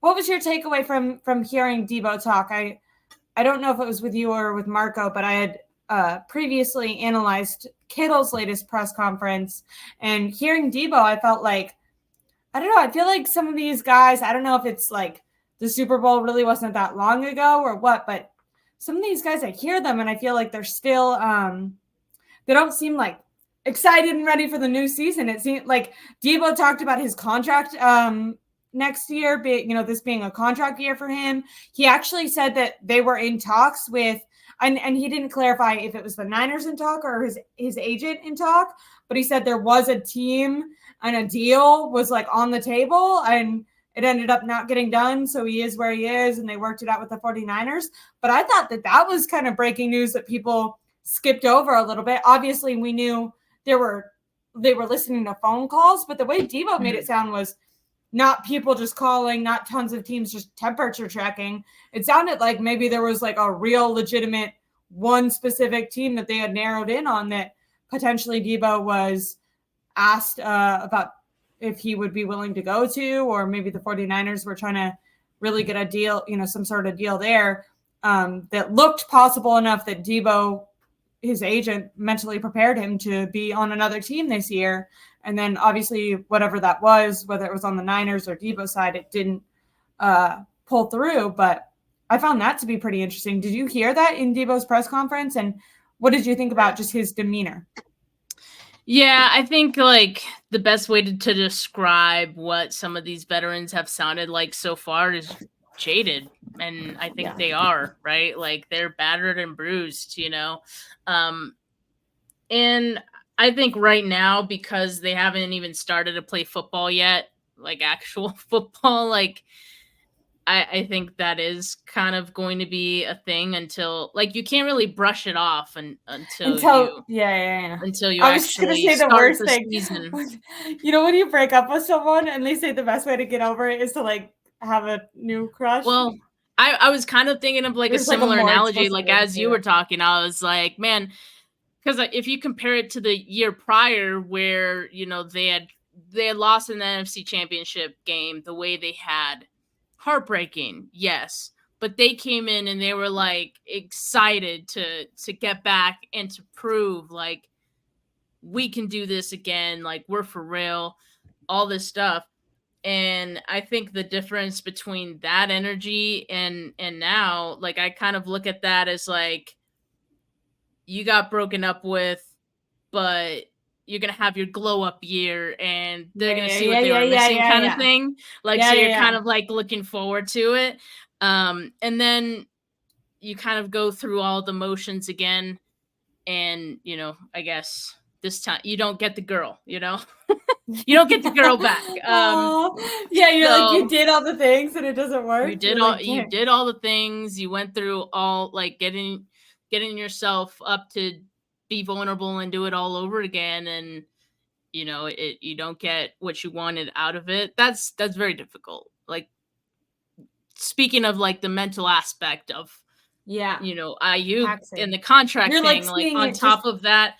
what was your takeaway from hearing Deebo talk? I don't know if it was with you or with Marco, but I had previously analyzed Kittle's latest press conference, and hearing Deebo, I felt like, I don't know, I feel like some of these guys, I don't know if it's like the Super Bowl really wasn't that long ago or what, but some of these guys, I hear them and I feel like they're still, they don't seem like excited and ready for the new season. It seemed like Deebo talked about his contract next year, this being a contract year for him. He actually said that they were in talks with, and he didn't clarify if it was the Niners in talk or his agent in talk, but he said there was a team and a deal was like on the table, and it ended up not getting done. So he is where he is, and they worked it out with the 49ers. But I thought that was kind of breaking news that people skipped over a little bit. Obviously, we knew they were listening to phone calls, but the way Deebo made it sound was not people just calling, not tons of teams just temperature checking. It sounded like maybe there was like a real legitimate one specific team that they had narrowed in on that potentially Deebo was asked about if he would be willing to go to, or maybe the 49ers were trying to really get a deal, some sort of deal there that looked possible enough that Deebo, his agent, mentally prepared him to be on another team this year. And then obviously whatever that was, whether it was on the Niners or Deebo's side, it didn't pull through. But I found that to be pretty interesting. Did you hear that in Deebo's press conference? And what did you think about just his demeanor? Yeah, I think like the best way to describe what some of these veterans have sounded like so far is jaded. And I think they are, right? Like they're battered and bruised, and I think right now, because they haven't even started to play football yet, like actual football, like I think that is kind of going to be a thing until, like, you can't really brush it off until you I was actually say the start worst the thing. season. When you break up with someone and they say the best way to get over it is to like have a new crush. Well, I was kind of thinking of like a similar analogy, like as you were talking, I was like, man, because if you compare it to the year prior where, they had lost in the NFC Championship game the way they had, heartbreaking, yes. But they came in and they were like excited to get back and to prove like we can do this again, like we're for real, all this stuff. And I think the difference between that energy and now, like I kind of look at that as like you got broken up with, but you're gonna have your glow up year and they're gonna see what they were missing kind of thing. Like so you're kind of like looking forward to it. And then you kind of go through all the motions again, and I guess this time you don't get the girl, you don't get the girl back. You did all the things and it doesn't work. You did all the things. You went through all like getting yourself up to be vulnerable and do it all over again, and you don't get what you wanted out of it. That's very difficult. Like speaking of like the mental aspect of Aiyuk and the contract thing, like on top of that,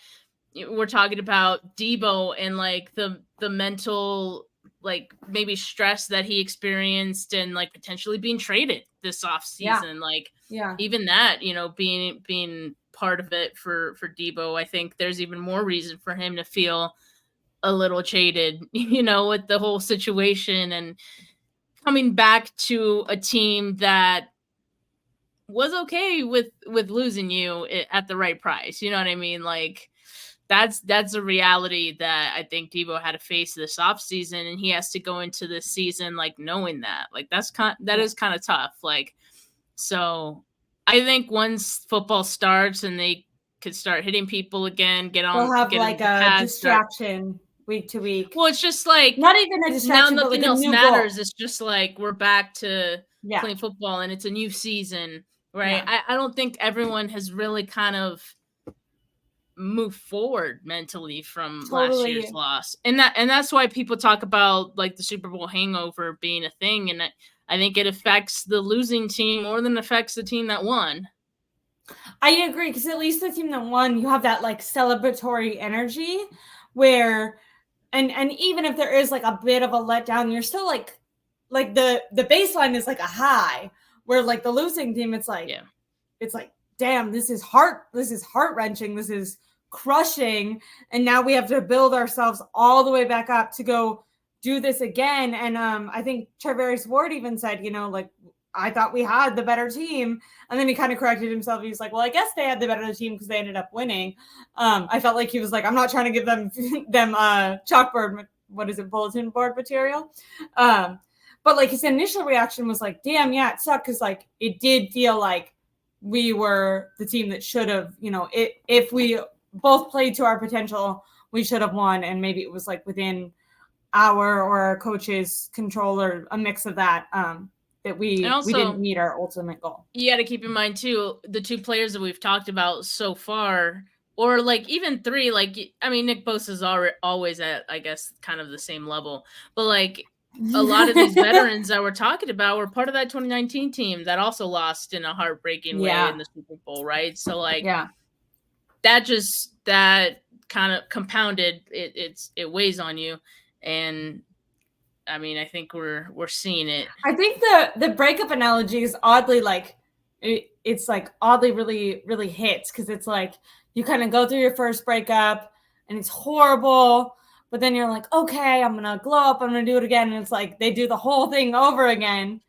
we're talking about Deebo and like the mental like maybe stress that he experienced and like potentially being traded this offseason. Even that, being part of it for Deebo, I think there's even more reason for him to feel a little jaded, with the whole situation and coming back to a team that was okay with losing you at the right price. You know what I mean? Like that's a reality that I think Deebo had to face this offseason, and he has to go into this season like knowing that. Like that is kind of tough. Like, so I think once football starts and they could start hitting people again, they'll have like a distraction week to week. Well, it's just like not even a distraction. Now nothing but like else matters. It's just like we're back to playing football, and it's a new season, right? I don't think everyone has really kind of move forward mentally from last year's loss, and that's why people talk about like the Super Bowl hangover being a thing, and I think it affects the losing team more than it affects the team that won. I agree, because at least the team that won, you have that like celebratory energy where, and even if there is like a bit of a letdown, you're still like like the baseline is like a high, where like the losing team, it's like, damn, this is heart-wrenching. This is crushing. And now we have to build ourselves all the way back up to go do this again. And I think Charvarius Ward even said, like, I thought we had the better team. And then he kind of corrected himself. He was like, well, I guess they had the better team because they ended up winning. I felt like he was like, I'm not trying to give them chalkboard, bulletin board material. But like his initial reaction was like, damn, yeah, it sucked, because like it did feel like we were the team that should have, if we both played to our potential, we should have won. And maybe it was like within our or our coach's control, or a mix of that, that we didn't meet our ultimate goal. You got to keep in mind too, the two players that we've talked about so far, or like even three, like, I mean, Nick Bosa's always at, I guess, kind of the same level, but like a lot of these veterans that we're talking about were part of that 2019 team that also lost in a heartbreaking way in the Super Bowl, right? So like, that kind of compounded it weighs on you. And I mean, I think we're seeing it. I think the breakup analogy is oddly like, it's like oddly really, really hits, because it's like you kind of go through your first breakup and it's horrible, but then you're like, okay, I'm gonna glow up, I'm gonna do it again, and it's like they do the whole thing over again,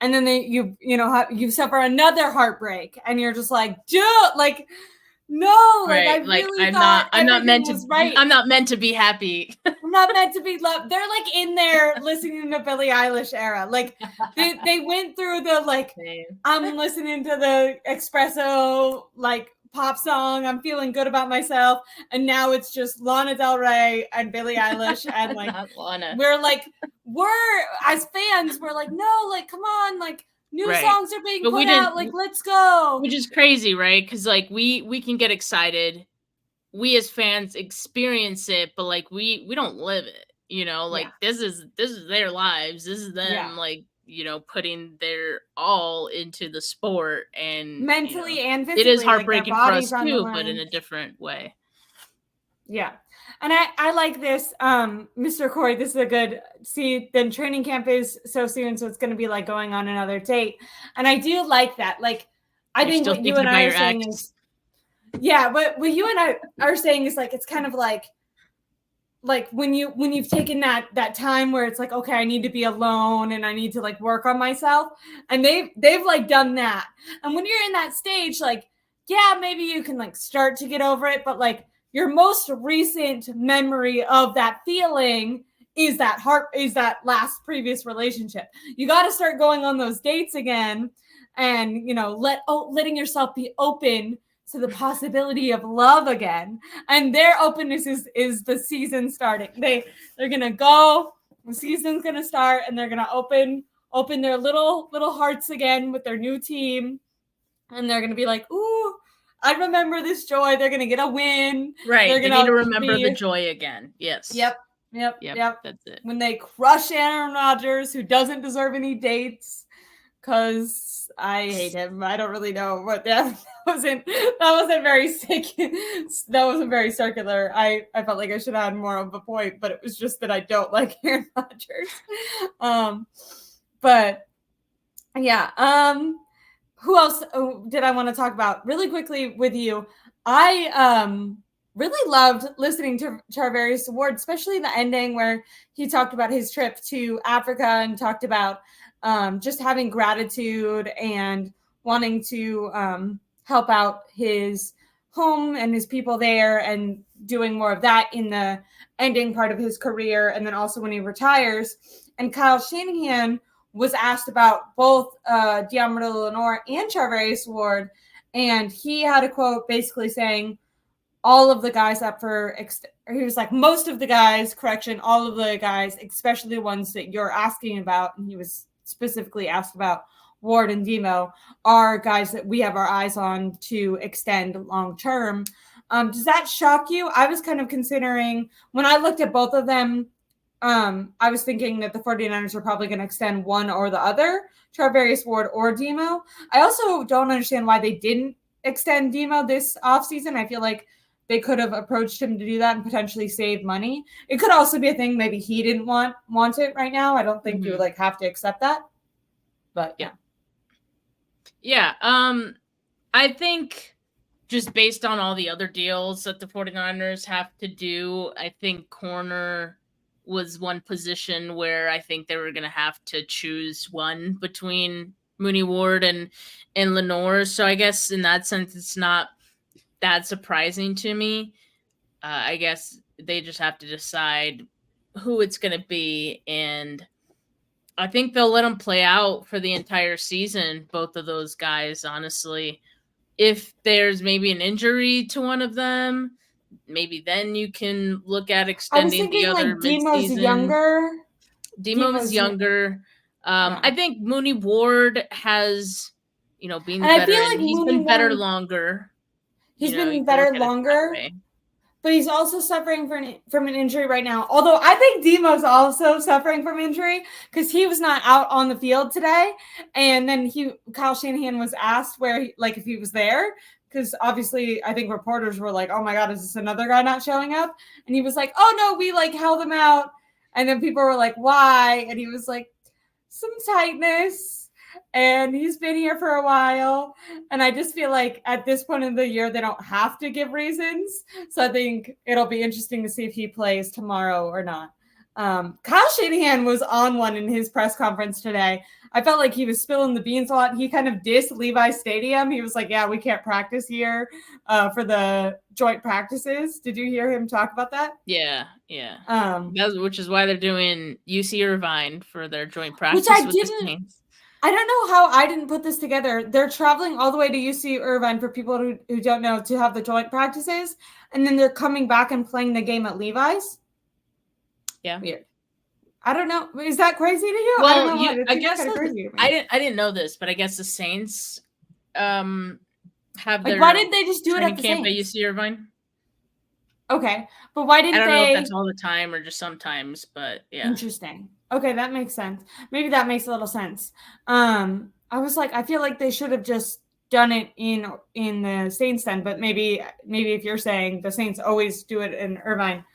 and then you suffer another heartbreak, and you're just like, dude, like, no, like, I really thought I'm not meant to be happy. I'm not meant to be loved. They're like in there listening to Billie Eilish era. Like they went through the like, I'm listening to the espresso like pop song, I'm feeling good about myself, and now it's just Lana Del Rey and Billie Eilish, and like we're as fans, we're like, no, like, come on, like, new songs are being put out, like, let's go. Which is crazy, right? Because like we can get excited, we as fans experience it, but like we don't live it, like this is their lives, this is them like, putting their all into the sport, and mentally and physically. It is heartbreaking for us too, but in a different way. Yeah. And I like this, Mr. Corey, this is a good, then training camp is so soon, so it's going to be like going on another date. And I do like that. Like, I think what you and I are saying is, what you and I are saying is like, it's kind of like when you've taken that time where it's like, okay, I need to be alone and I need to like work on myself. And they've like done that. And when you're in that stage, like, yeah, maybe you can like start to get over it, but like, your most recent memory of that feeling is that last previous relationship. You got to start going on those dates again, and letting yourself be open to the possibility of love again. And their openness is the season starting. They're gonna go. The season's gonna start, and they're gonna open their little hearts again with their new team, and they're gonna be like, ooh, I remember this joy. They're going to get a win. Right. They need to remember the joy again. Yes. Yep. That's it. When they crush Aaron Rodgers, who doesn't deserve any dates, because I hate him. I don't really know what that wasn't very sick. That wasn't very circular. I felt like I should have had more of a point, but it was just that I don't like Aaron Rodgers. But yeah. Who else did I want to talk about really quickly with you? I really loved listening to Charvarius Ward, especially the ending where he talked about his trip to Africa and talked about just having gratitude and wanting to help out his home and his people there, and doing more of that in the ending part of his career. And then also when he retires. And Kyle Shanahan was asked about both Deommodore Lenoir and Charvarius Ward, and he had a quote basically saying all of the guys up for he was like, most of the guys, all of the guys, especially the ones that you're asking about, and he was specifically asked about Ward and Deebo, are guys that we have our eyes on to extend long term. Does that shock you? I was kind of considering, when I looked at both of them, I was thinking that the 49ers are probably going to extend one or the other, Charvarius Ward or Deebo. I also don't understand why they didn't extend Deebo this offseason. I feel like they could have approached him to do that and potentially save money. It could also be a thing maybe he didn't want it right now. I don't think you would like have to accept that. But yeah. Yeah. I think just based on all the other deals that the 49ers have to do, I think corner was one position where I think they were going to have to choose one between Mooney Ward and Lenore. So I guess in that sense, it's not that surprising to me. I guess they just have to decide who it's going to be. And I think they'll let them play out for the entire season, both of those guys, honestly. If there's maybe an injury to one of them, maybe then you can look at extending the other Deebo's midseason. younger. Deebo's younger. I think Mooney Ward has, being the veteran, he's been better longer. He's been better longer. But he's also suffering from an injury right now. Although I think Deebo's also suffering from injury because he was not out on the field today. And then Kyle Shanahan was asked if he was there. Because obviously I think reporters were like, oh my God, is this another guy not showing up? And he was like, oh no, we held him out. And then people were like, why? And he was like, some tightness. And he's been here for a while. And I just feel like at this point in the year, they don't have to give reasons. So I think it'll be interesting to see if he plays tomorrow or not. Kyle Shanahan was on one in his press conference today. I felt like he was spilling the beans a lot. He kind of dissed Levi Stadium. He was like, yeah, we can't practice here for the joint practices. Did you hear him talk about that? Yeah. Which is why they're doing UC Irvine for their joint practice with the Saints. I don't know how I didn't put this together. They're traveling all the way to UC Irvine for people who don't know to have the joint practices. And then they're coming back and playing the game at Levi's. Yeah. Weird. I don't know. Is that crazy to you? Well, I don't know. I guess I didn't know this, but I guess the Saints have their why didn't they just do it at the camp Saints? at UC Irvine? Okay. But why didn't I don't know if that's all the time or just sometimes, but yeah. Interesting. Okay, that makes sense. Maybe that makes a little sense. I was like, I feel like they should have just done it in the Saints then, but maybe if you're saying the Saints always do it in Irvine,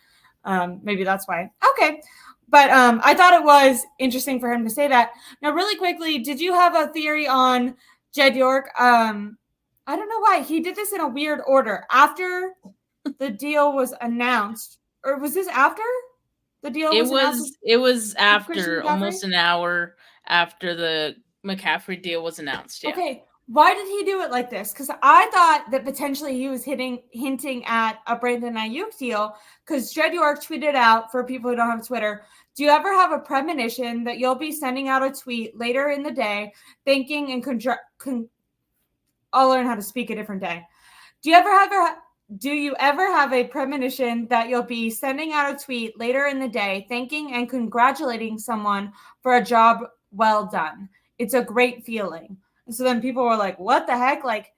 maybe that's why. Okay. But I thought it was interesting for him to say that. Now, really quickly, did you have a theory on Jed York? I don't know why. He did this in a weird order. After the deal was announced, or was this after? The deal it was after, almost an hour after the McCaffrey deal was announced. Yeah. Okay. Why did he do it like this? Because I thought that potentially he was hinting at a Brandon Aiyuk deal. Because Jed York tweeted out, for people who don't have Twitter, do you ever have a premonition that you'll be sending out a tweet later in the day thanking and I'll learn how to speak a different day. Do you ever have a premonition that you'll be sending out a tweet later in the day thanking and congratulating someone for a job well done? It's a great feeling. And so then people were like, what the heck? Like,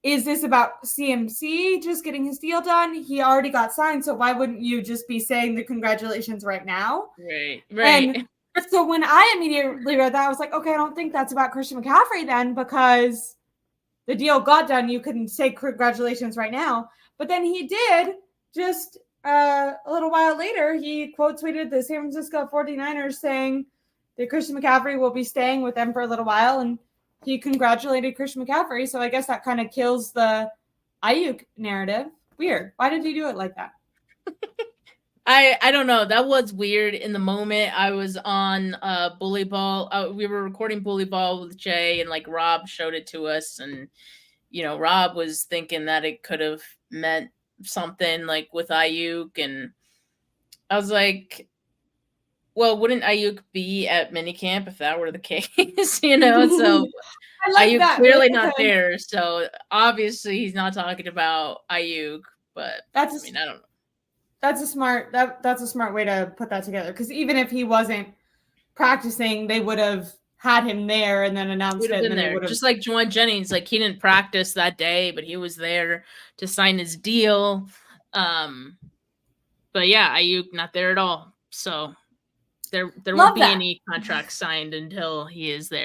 is this about CMC just getting his deal done? He already got signed, so why wouldn't you just be saying the congratulations right now? Right. And so when I immediately read that, I was like, okay, I don't think that's about Christian McCaffrey then, because the deal got done. You can say congratulations right now. But then he did just a little while later, he quote tweeted the San Francisco 49ers saying that Christian McCaffrey will be staying with them for a little while. And he congratulated Christian McCaffrey. So I guess that kind of kills the Aiyuk narrative. Weird. Why did he do it like that? I don't know. That was weird in the moment. I was on Bully Ball. We were recording Bully Ball with Jay, and Rob showed it to us, and Rob was thinking that it could have meant something with Aiyuk, and I was like, well, wouldn't Aiyuk be at minicamp if that were the case? So Aiyuk clearly not there. So obviously he's not talking about Aiyuk, but I don't know. That's a smart way to put that together, because even if he wasn't practicing, they would have had him there and then announced it. And then there. Just like Juwan Jennings, he didn't practice that day, but he was there to sign his deal. But yeah, Aiyuk not there at all. So there won't be any contract signed until he is there.